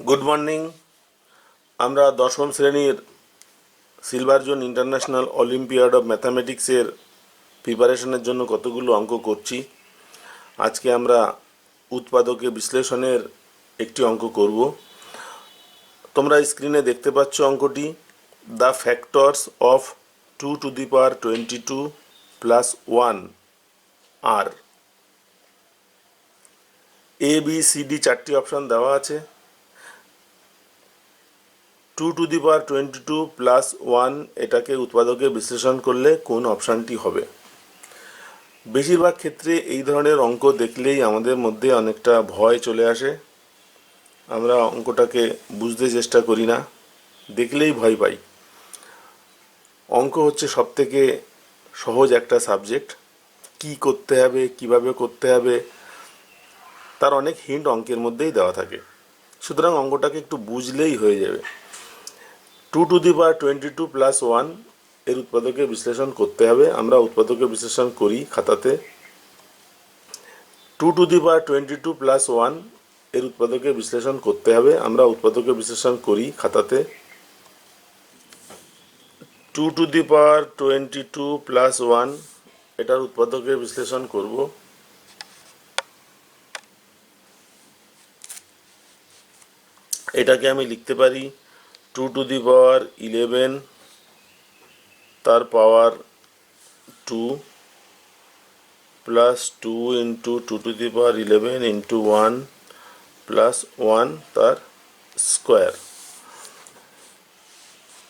Good morning. আমরা দশম শ্রেণীর সিলভারজোন ইন্টারন্যাশনাল অলিম্পিয়াড অফ ম্যাথামেটিক্সের প্রিপারেশনের জন্য কতগুলো অঙ্ক করছি। আজকে আমরা উৎপাদকে বিশ্লেষণের একটি অঙ্ক করব। তোমরা স্ক্রিনে দেখতে পাচ্ছ অঙ্কটি। দ্য ফ্যাক্টরস অফ 2^22 প্লাস 1 আর এ বি সি ডি চারটি অপশান দেওয়া আছে। 2^22 প্লাস 1 এটাকে উৎপাদকে বিশ্লেষণ করলে কোন অপশানটি হবে? বেশিরভাগ ক্ষেত্রে এই ধরনের অঙ্ক দেখলেই আমাদের মধ্যে অনেকটা ভয় চলে আসে। আমরা অঙ্কটাকে বুঝতে চেষ্টা করি না, দেখলেই ভয় পাই। অঙ্ক হচ্ছে সবথেকে সহজ একটা সাবজেক্ট। কি করতে হবে, কিভাবে করতে হবে, তার অনেক হিন্ট অঙ্কের মধ্যেই দেওয়া থাকে। সুতরাং অঙ্কটাকে একটু বুঝলেই হয়ে যাবে। 2^22 প্লাস 1 এর উৎপাদকে বিশ্লেষণ করতে হবে। আমরা উৎপাদকে বিশ্লেষণ করি খাতাতে। 2^22 প্লাস 1 এর উৎপাদকে বিশ্লেষণ করতে হবে। আমরা উৎপাদকে বিশ্লেষণ করি খাতাতে। 2^22 প্লাস 1 এটার উৎপাদকে বিশ্লেষণ করব। এটাকে আমি লিখতে পারি 2^11 তার পাওয়ার 2 প্লাস 2 ইন্টু 2^11 ইন্টু 1 প্লাস 1 তার স্কোয়ার।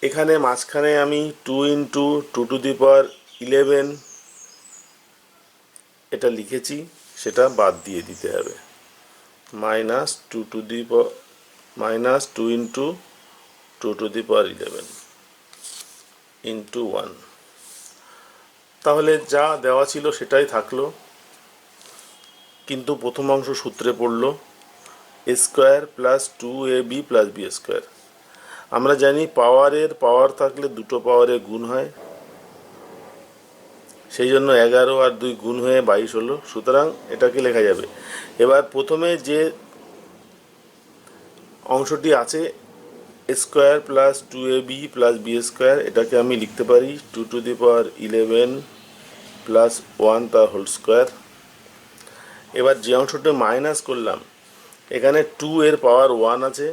এখানে মাঝখানে আমি 2 ইন্টু 2^11 এটা লিখেছি, সেটা বাদ দিয়ে দিতে হবে। -2 ইন্টু 2^11 ইন্টু 1। তাহলে যা দেওয়া ছিল সেটাই থাকলো, কিন্তু প্রথম অংশ সূত্রে পড়লো a square plus 2ab plus b square. আমরা জানি পাওয়ার থাকলে দুটো পাওয়ারে গুণ হয়, সেই জন্য 11 আর 2 গুণ হয়ে 22 হলো। সুতরাং এটাকে লেখা যাবে। এবার প্রথমে যে অংশটি আছে a square plus 2ab plus b square, এটাকে আমি লিখতে পারি 2^11 প্লাস 1 তার হোল স্কোয়ার। এবার যে অংশটা মাইনাস করলাম, এখানে 2 এর পাওয়ার 1 আছে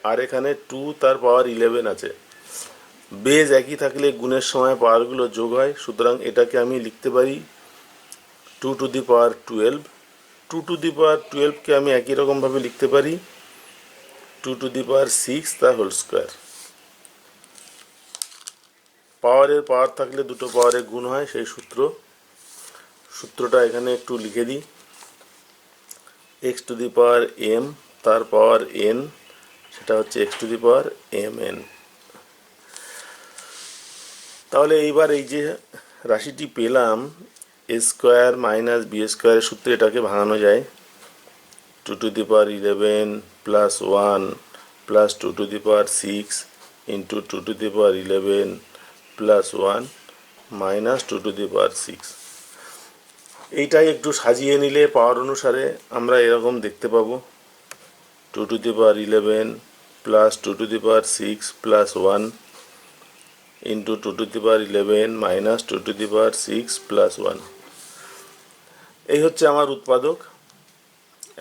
আর এখানে 2 তার পাওয়ার 11 আছে। বেজ একই থাকলে গুণের সময় পাওয়ারগুলো যোগ হয়। সুতরাং এটাকে আমি লিখতে পারি 2^12। 2^12কে আমি একই রকমভাবে লিখতে পারি 2^6 তার হোল স্কোয়ার। পাওয়ার থাকলে দুটো পাওয়ারে গুণ হয়, সেই সূত্রটা এখানে একটু লিখে দিই। x⁴m তার পাওয়ার n, সেটা হচ্ছে x⁴mn। তাহলে এইবার এই যে রাশিটি পেলাম a স্কোয়ার মাইনাস b স্কোয়ারের সূত্রে এটাকে ভাঙানো যায়। 2^11 plus 1 plus 2^6 into 2^11 plus 1 minus 2^6। এইটাই একটু সাজিয়ে নিলে পাওয়ার অনুসারে আমরা এরকম দেখতে পাবো 2^11 plus 2^6 plus 1 into 2^11 minus 2^6 plus 1। এই হচ্ছে আমার উৎপাদক।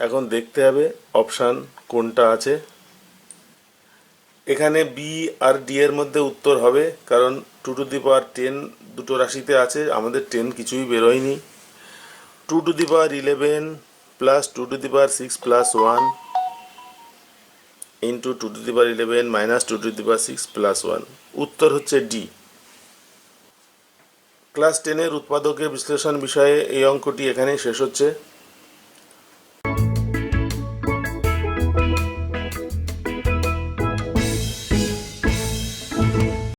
এখন দেখতে হবে অপশান কোনটা আছে। এখানে বি আর ডি এর মধ্যে উত্তর হবে, কারণ 2^10 দুটো রাশিতে আছে, আমাদের 10 কিছুই বেরোয়নি। 2^11 plus 2^6 plus 1 into 2^11 minus 2^6 plus 1। উত্তর হচ্ছে ডি। ক্লাস 10-এর উৎপাদকের বিশ্লেষণ বিষয়ে এই অঙ্কটি এখানেই শেষ হচ্ছে।